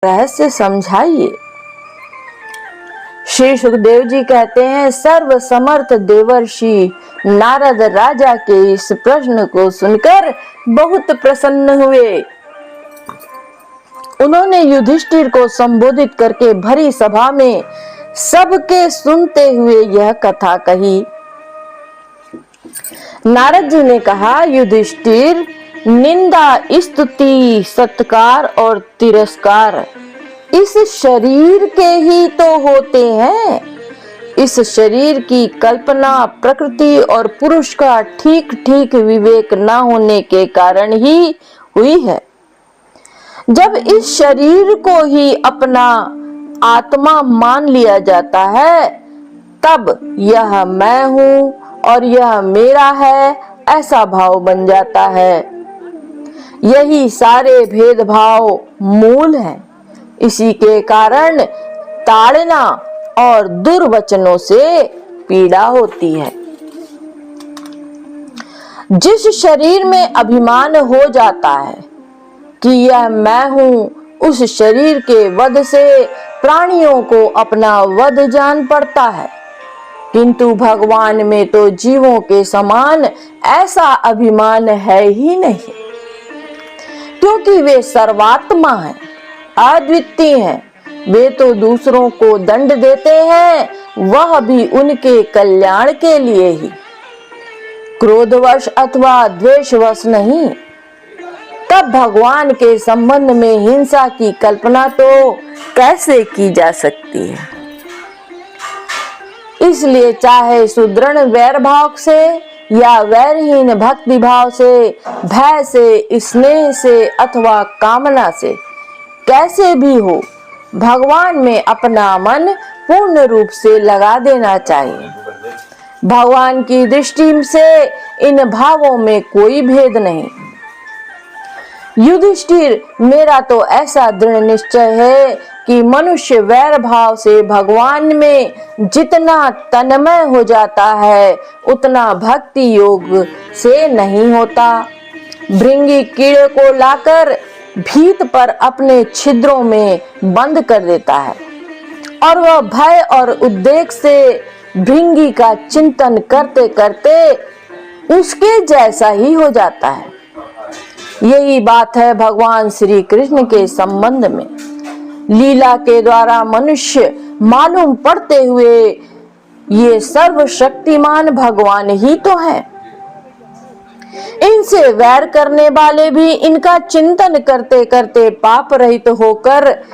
रहस्य समझाइए। श्री सुखदेव जी कहते हैं, सर्व समर्थ देवर्षि नारद राजा के इस प्रश्न को सुनकर बहुत प्रसन्न हुए। उन्होंने युधिष्ठिर को संबोधित करके भरी सभा में सबके सुनते हुए यह कथा कही। नारद जी ने कहा, युधिष्ठिर, निंदा, स्तुति, सत्कार और तिरस्कार इस शरीर के ही तो होते हैं। इस शरीर की कल्पना प्रकृति और पुरुष का ठीक ठीक विवेक न होने के कारण ही हुई है। जब इस शरीर को ही अपना आत्मा मान लिया जाता है, तब यह मैं हूँ और यह मेरा है ऐसा भाव बन जाता है। यही सारे भेदभाव मूल हैं। इसी के कारण ताड़ना और दुर्वचनों से पीड़ा होती है। जिस शरीर में अभिमान हो जाता है कि यह मैं हूँ, उस शरीर के वध से प्राणियों को अपना वध जान पड़ता है। किंतु भगवान में तो जीवों के समान ऐसा अभिमान है ही नहीं, क्योंकि वे सर्वात्मा हैं, अद्वितीय हैं। वे तो दूसरों को दंड देते हैं, वह भी उनके कल्याण के लिए ही, क्रोधवश अथवा द्वेषवश नहीं। तब भगवान के संबंध में हिंसा की कल्पना तो कैसे की जा सकती है। इसलिए चाहे सुदृढ़ वैर भाव से या वैरहीन भक्ति भाव से, भय से, स्नेह से अथवा कामना से, कैसे भी हो, भगवान में अपना मन पूर्ण रूप से लगा देना चाहिए। भगवान की दृष्टि से इन भावों में कोई भेद नहीं। युधिष्ठिर, मेरा तो ऐसा दृढ़ निश्चय है कि मनुष्य वैर भाव से भगवान में जितना तन्मय हो जाता है, उतना भक्ति योग से नहीं होता। भृंगी कीड़े को लाकर भीत पर अपने छिद्रों में बंद कर देता है और वह भय और उद्वेग से भृंगी का चिंतन करते करते उसके जैसा ही हो जाता है। यही बात है भगवान श्री कृष्ण के संबंध में। लीला के द्वारा मनुष्य मालूम पड़ते हुए ये सर्वशक्तिमान भगवान ही तो है। इनसे वैर करने वाले भी इनका चिंतन करते करते पाप रहित होकर